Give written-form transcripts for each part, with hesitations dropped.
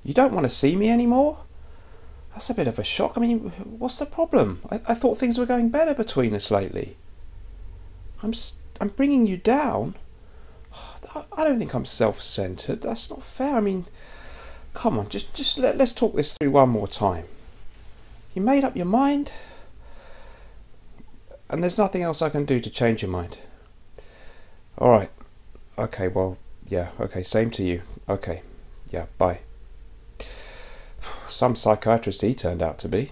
You don't want to see me anymore? That's a bit of a shock. I mean, what's the problem? I thought things were going better between us lately. I'm bringing you down? I don't think I'm self-centered. That's not fair. I mean, come on, let's talk this through one more time. You made up your mind? And there's nothing else I can do to change your mind? Alright. Okay, well, yeah, okay, same to you. Okay, yeah, bye. Some psychiatrist he turned out to be.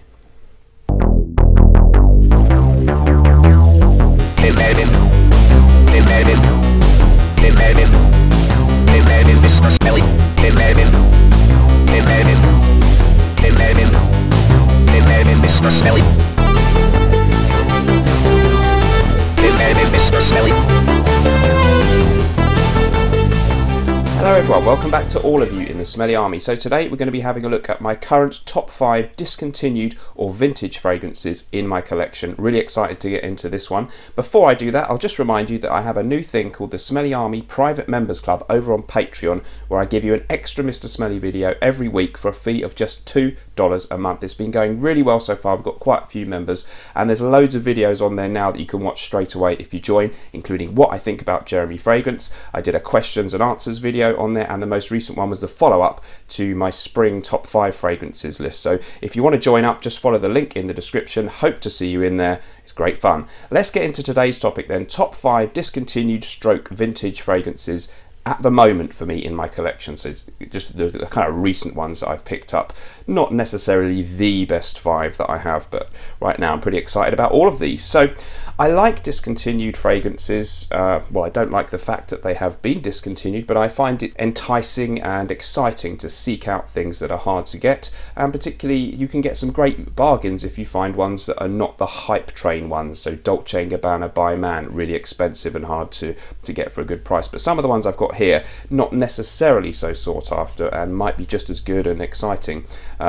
Hello everyone, welcome back to all of you in the Smelly Army. So today we're going to be having a look at my current top 5 discontinued or vintage fragrances in my collection. Really excited to get into this one. Before I do that, I'll just remind you that I have a new thing called the Smelly Army Private Members Club over on Patreon, where I give you an extra Mr. Smelly video every week for a fee of just $2 a month. It's been going really well so far. We've got quite a few members and there's loads of videos on there now that you can watch straight away if you join, including what I think about Jeremy fragrance. I did a questions and answers video on there, and the most recent one was the follow-up to my spring top 5 fragrances list. So if you want to join up, just follow the link in the description. Hope to see you in there. It's great fun. Let's get into today's topic then. Top 5 discontinued stroke vintage fragrances at the moment for me in my collection. So it's just the kind of recent ones that I've picked up. Not necessarily the best 5 that I have, but right now I'm pretty excited about all of these. So I like discontinued fragrances. Well, I don't like the fact that they have been discontinued, but I find it enticing and exciting to seek out things that are hard to get, and particularly you can get some great bargains if you find ones that are not the hype train ones. So Dolce & Gabbana by Man, really expensive and hard to get for a good price, but some of the ones I've got here not necessarily so sought after and might be just as good and exciting.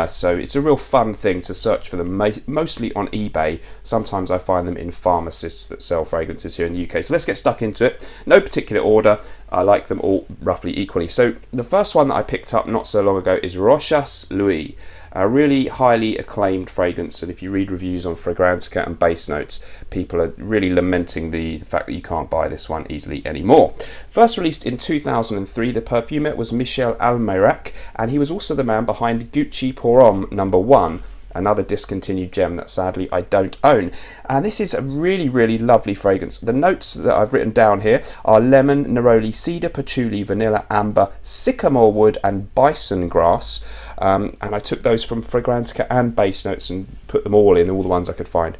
So it's a real fun thing to search for them, mostly on eBay. Sometimes I find them in pharmacists that sell fragrances here in the UK. So let's get stuck into it. No particular order. I like them all roughly equally. So the first one that I picked up not so long ago is Rochas Louis. A really highly acclaimed fragrance, and if you read reviews on Fragrantica and Base Notes, people are really lamenting the fact that you can't buy this one easily anymore. First released in 2003, the perfumer was Michel Almeyrac, and he was also the man behind Gucci Pour Homme No. 1, another discontinued gem that sadly I don't own. And this is a really, really lovely fragrance. The notes that I've written down here are lemon, neroli, cedar, patchouli, vanilla, amber, sycamore wood and bison grass. And I took those from Fragrantica and Base Notes and put them all in, all the ones I could find.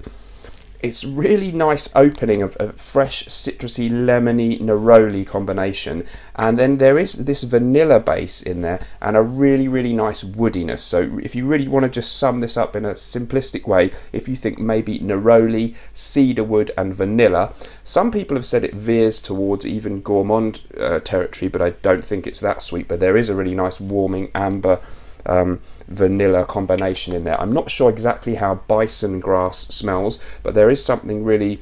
It's really nice opening of a fresh citrusy lemony neroli combination, and then there is this vanilla base in there and a really, really nice woodiness. So if you really want to just sum this up in a simplistic way, if you think maybe neroli, cedarwood and vanilla, some people have said it veers towards even gourmand territory, but I don't think it's that sweet. But there is a really nice warming amber vanilla combination in there. I'm not sure exactly how bison grass smells, but there is something really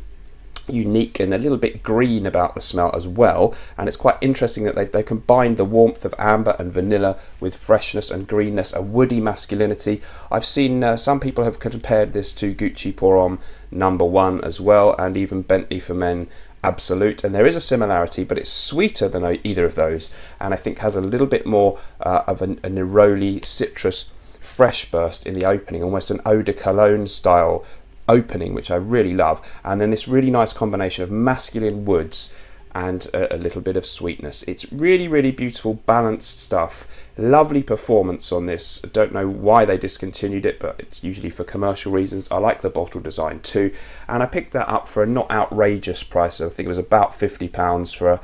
unique and a little bit green about the smell as well, and it's quite interesting that they combined the warmth of amber and vanilla with freshness and greenness, a woody masculinity. I've seen some people have compared this to Gucci Pour Homme No. 1 as well, and even Bentley for Men Absolute, and there is a similarity, but it's sweeter than either of those, and I think has a little bit more of a neroli citrus fresh burst in the opening, almost an eau de cologne style opening, which I really love. And then this really nice combination of masculine woods and a little bit of sweetness. It's really, really beautiful, balanced stuff. Lovely performance on this. I don't know why they discontinued it, but it's usually for commercial reasons. I like the bottle design too, and I picked that up for a not outrageous price. I think it was about £50 for a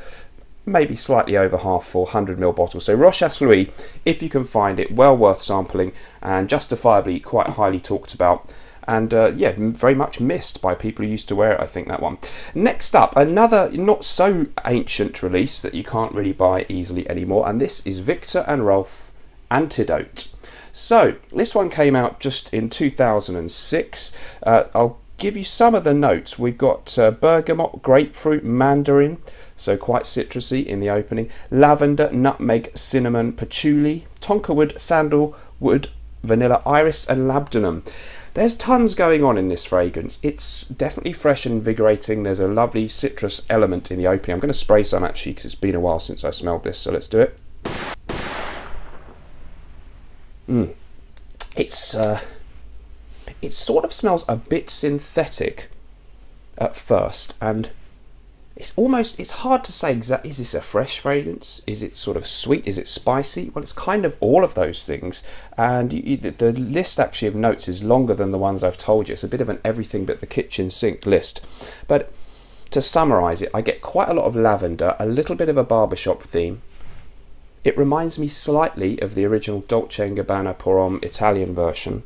maybe slightly over half for 100ml bottle. So Rochas Louis, if you can find it, well worth sampling and justifiably quite highly talked about. And yeah, very much missed by people who used to wear it, I think, that one. Next up, another not so ancient release that you can't really buy easily anymore, and this is Viktor Rolf Antidote. So this one came out just in 2006. I'll give you some of the notes. We've got bergamot, grapefruit, mandarin, so quite citrusy in the opening, lavender, nutmeg, cinnamon, patchouli, tonka wood, sandalwood, vanilla iris and labdanum. There's tons going on in this fragrance. It's definitely fresh and invigorating. There's a lovely citrus element in the opening. I'm going to spray some actually because it's been a while since I smelled this, so let's do it. It sort of smells a bit synthetic at first, and it's hard to say exactly, is this a fresh fragrance? Is it sort of sweet? Is it spicy? Well, it's kind of all of those things, and the list actually of notes is longer than the ones I've told you. It's a bit of an everything but the kitchen sink list. But to summarise it, I get quite a lot of lavender, a little bit of a barbershop theme. It reminds me slightly of the original Dolce & Gabbana Pour Homme Italian version.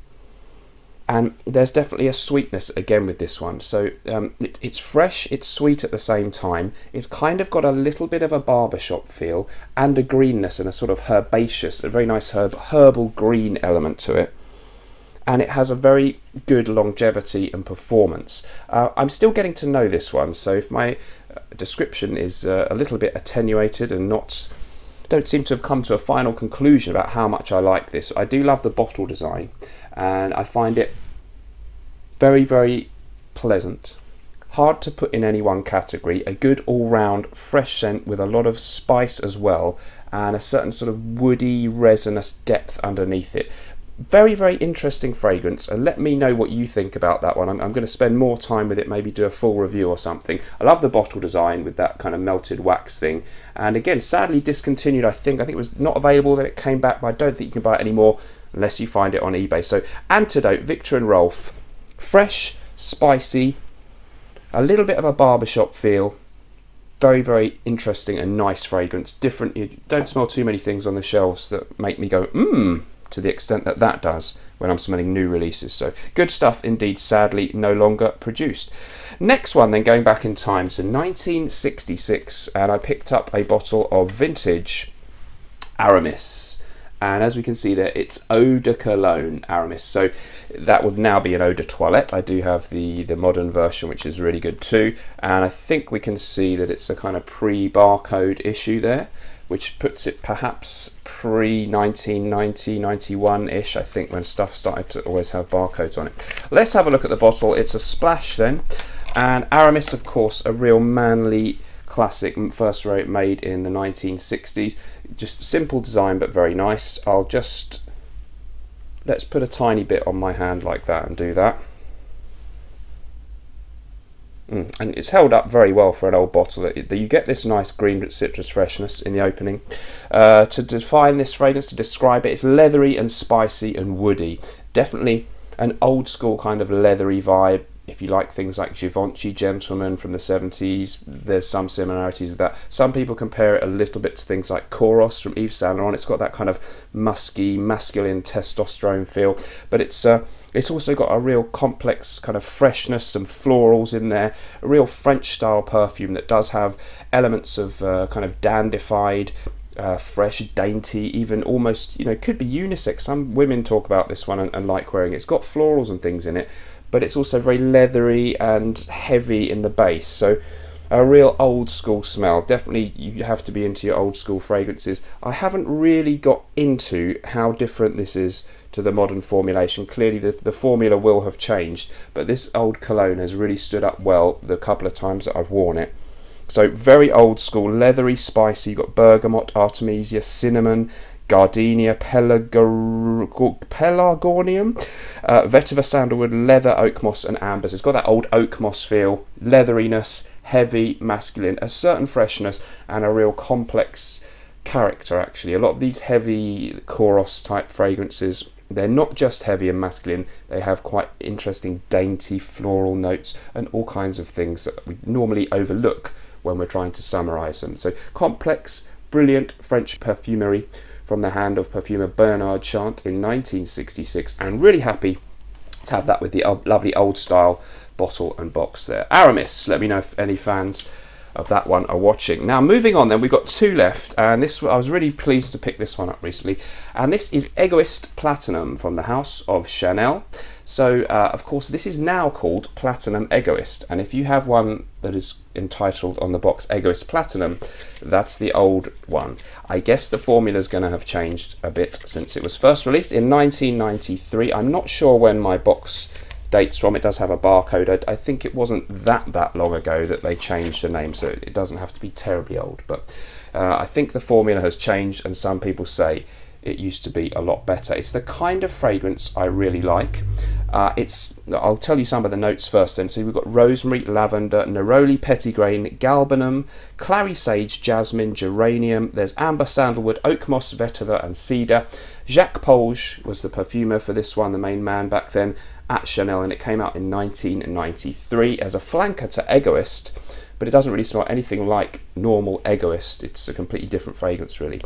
And there's definitely a sweetness again with this one. So it's fresh, it's sweet at the same time. It's kind of got a little bit of a barbershop feel and a greenness and a sort of herbaceous, a very nice herbal green element to it. And it has a very good longevity and performance. I'm still getting to know this one, so if my description is a little bit attenuated and don't seem to have come to a final conclusion about how much I like this, I do love the bottle design, and I find it very, very pleasant. Hard to put in any one category. A good all-round fresh scent with a lot of spice as well, and a certain sort of woody, resinous depth underneath it. Very, very interesting fragrance, and let me know what you think about that one. I'm going to spend more time with it, maybe do a full review or something. I love the bottle design with that kind of melted wax thing, and again, sadly discontinued. I think it was not available, then it came back, but I don't think you can buy it anymore unless you find it on eBay. So Antidote, Viktor and Rolf, fresh, spicy, a little bit of a barbershop feel, very, very interesting and nice fragrance. Different. You don't smell too many things on the shelves that make me go to the extent that that does when I'm smelling new releases. So good stuff indeed, sadly no longer produced. Next one then, going back in time to 1966, and I picked up a bottle of vintage Aramis. And as we can see there, it's Eau de Cologne Aramis. So that would now be an Eau de Toilette. I do have the modern version, which is really good too. And I think we can see that it's a kind of pre-barcode issue there, which puts it perhaps pre-1990, 91-ish, I think, when stuff started to always have barcodes on it. Let's have a look at the bottle. It's a splash then. And Aramis, of course, a real manly classic, first made in the 1960s. Just simple design, but very nice. Let's put a tiny bit on my hand like that and do that. And it's held up very well for an old bottle. You get this nice green citrus freshness in the opening. To define this fragrance, to describe it, it's leathery and spicy and woody. Definitely an old school kind of leathery vibe. If you like things like Givenchy Gentleman from the 70s, there's some similarities with that. Some people compare it a little bit to things like Koros from Yves Saint Laurent. It's got that kind of musky, masculine testosterone feel, but it's also got a real complex kind of freshness, some florals in there, a real French style perfume that does have elements of kind of dandified, fresh, dainty, even almost, could be unisex. Some women talk about this one and like wearing it. It's got florals and things in it, but it's also very leathery and heavy in the base. So a real old school smell. Definitely you have to be into your old school fragrances. I haven't really got into how different this is to the modern formulation. Clearly the formula will have changed, but this old cologne has really stood up well the couple of times that I've worn it. So very old school, leathery, spicy. You've got bergamot, artemisia, cinnamon, gardenia, pelargonium, vetiver, sandalwood, leather, oak moss and ambers. It's got that old oak moss feel, leatheriness, heavy, masculine, a certain freshness and a real complex character actually. A lot of these heavy Koros type fragrances, they're not just heavy and masculine, they have quite interesting dainty floral notes and all kinds of things that we normally overlook when we're trying to summarize them. So complex, brilliant French perfumery from the hand of perfumer Bernard Chant in 1966, and really happy to have that with the lovely old style bottle and box there. Aramis, let me know if any fans of that one are watching. Now moving on then, we've got two left, and this I was really pleased to pick this one up recently, and this is Egoist Platinum from the house of Chanel. So of course this is now called Platinum Egoist, and if you have one that is entitled on the box Egoist Platinum, that's the old one. I guess the formula is going to have changed a bit since it was first released in 1993. I'm not sure when my box dates from. It does have a barcode. I think it wasn't that long ago that they changed the name, so it doesn't have to be terribly old, but I think the formula has changed, and some people say it used to be a lot better. It's the kind of fragrance I really like. I'll tell you some of the notes first then. So we've got rosemary, lavender, neroli, petitgrain, galbanum, clary sage, jasmine, geranium. There's amber, sandalwood, oak moss, vetiver and cedar. Jacques Polge was the perfumer for this one, the main man back then at Chanel, and it came out in 1993 as a flanker to Egoist, but it doesn't really smell anything like normal Egoist. It's a completely different fragrance really.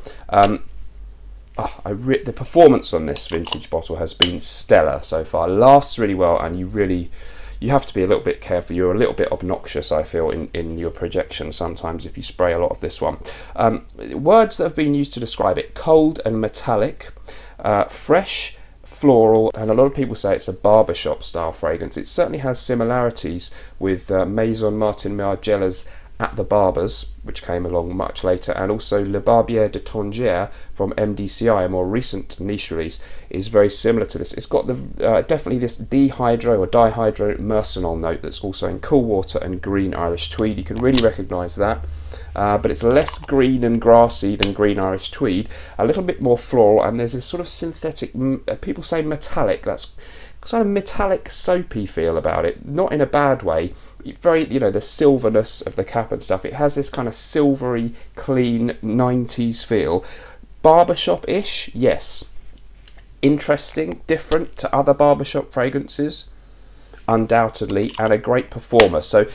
The performance on this vintage bottle has been stellar so far. Lasts really well, and you have to be a little bit careful. You're a little bit obnoxious, I feel, in your projection sometimes if you spray a lot of this one. Words that have been used to describe it: cold and metallic, fresh, floral, and a lot of people say it's a barbershop style fragrance. It certainly has similarities with Maison Martin Margiela's At the Barbers, which came along much later, and also Le Barbier de Tangier from MDCI, a more recent niche release, is very similar to this. It's got the definitely this dihydro or dihydromercenol note that's also in Cool Water and Green Irish Tweed. You can really recognise that, but it's less green and grassy than Green Irish Tweed, a little bit more floral, and there's this sort of synthetic, people say metallic, that's sort of metallic soapy feel about it, not in a bad way. Very, you know, the silverness of the cap and stuff, it has this kind of silvery, clean 90s feel. Barbershop-ish, yes. Interesting, different to other barbershop fragrances, undoubtedly, and a great performer. So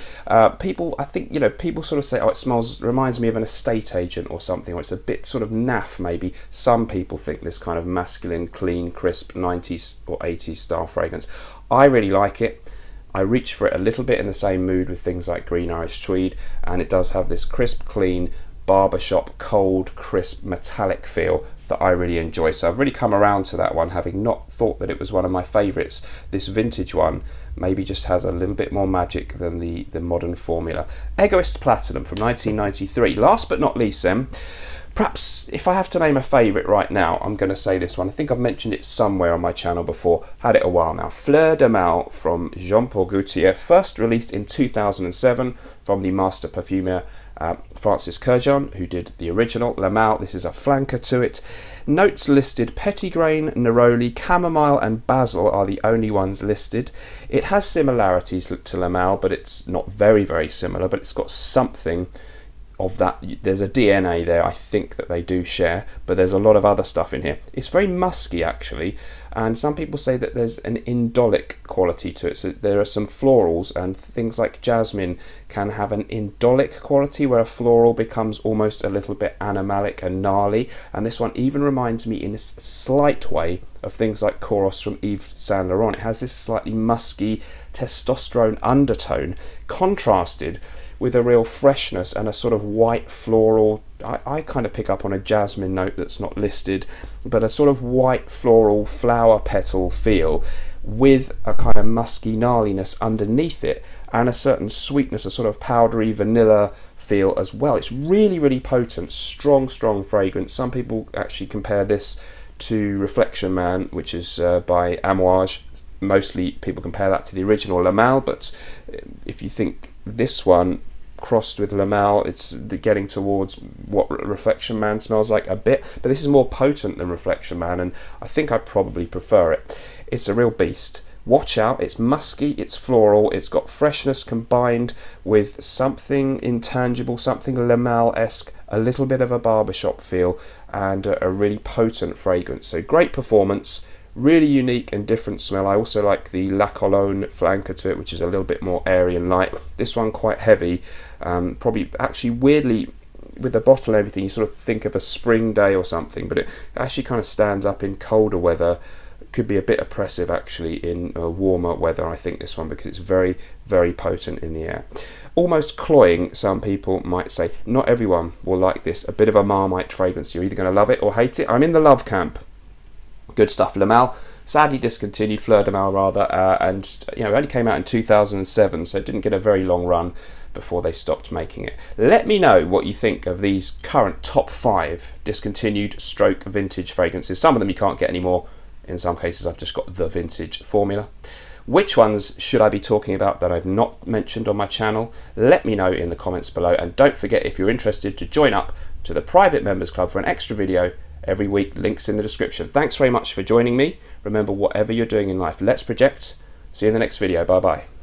people, I think, you know, people sort of say, oh, it reminds me of an estate agent or something, or it's a bit sort of naff maybe. Some people think this kind of masculine, clean, crisp 90s or 80s style fragrance. I really like it. I reach for it a little bit in the same mood with things like Green Irish Tweed, and it does have this crisp, clean, barbershop, cold, crisp, metallic feel that I really enjoy. So I've really come around to that one, having not thought that it was one of my favourites. This vintage one maybe just has a little bit more magic than the modern formula. Egoist Platinum from 1993. Last but not least then, perhaps if I have to name a favourite right now, I'm going to say this one. I think I've mentioned it somewhere on my channel before. Had it a while now. Fleur de Mal from Jean Paul Gaultier. First released in 2007 from the master perfumer Francis Kurkdjian, who did the original. La Mal, this is a flanker to it. Notes listed: petitgrain, neroli, chamomile and basil are the only ones listed. It has similarities to La Mal, but it's not very similar, but it's got something of that. There's a DNA there, I think, that they do share, but there's a lot of other stuff in here. It's very musky actually, and some people say that there's an indolic quality to it. So there are some florals, and things like jasmine can have an indolic quality where a floral becomes almost a little bit animalic and gnarly, and this one even reminds me in a slight way of things like Kouros from Yves Saint Laurent. It has this slightly musky testosterone undertone contrasted with a real freshness and a sort of white floral. I kind of pick up on a jasmine note that's not listed, but a sort of white floral flower petal feel with a kind of musky gnarliness underneath it, and a certain sweetness, a sort of powdery vanilla feel as well. It's really potent, strong fragrance. Some people actually compare this to Reflection Man, which is by Amouage. Mostly people compare that to the original La Mal, but if you think this one crossed with La Mal, it's getting towards what Reflection Man smells like a bit, but this is more potent than Reflection Man, and I think I probably prefer it. It's a real beast. Watch out, it's musky, it's floral, it's got freshness combined with something intangible, something La Mal-esque, a little bit of a barbershop feel, and a really potent fragrance. So great performance, really unique and different smell. I also like the La Cologne flanker to it, which is a little bit more airy and light. This one quite heavy, probably actually weirdly with the bottle and everything you sort of think of a spring day or something, but it actually kind of stands up in colder weather could be a bit oppressive actually in warmer weather, I think, this one, because it's very, very potent in the air. Almost cloying, some people might say. Not everyone will like this. A bit of a Marmite fragrance. You're either going to love it or hate it. I'm in the love camp. Good stuff. Le Mal, sadly discontinued, Fleur de Mal rather, and you know, it only came out in 2007, so it didn't get a very long run before they stopped making it. Let me know what you think of these current top 5 discontinued stroke vintage fragrances. Some of them you can't get anymore. In some cases I've just got the vintage formula. Which ones should I be talking about that I've not mentioned on my channel? Let me know in the comments below, and don't forget, if you're interested, to join up to the private members club for an extra video every week. Links in the description. Thanks very much for joining me. Remember, whatever you're doing in life, let's project. See you in the next video. Bye bye.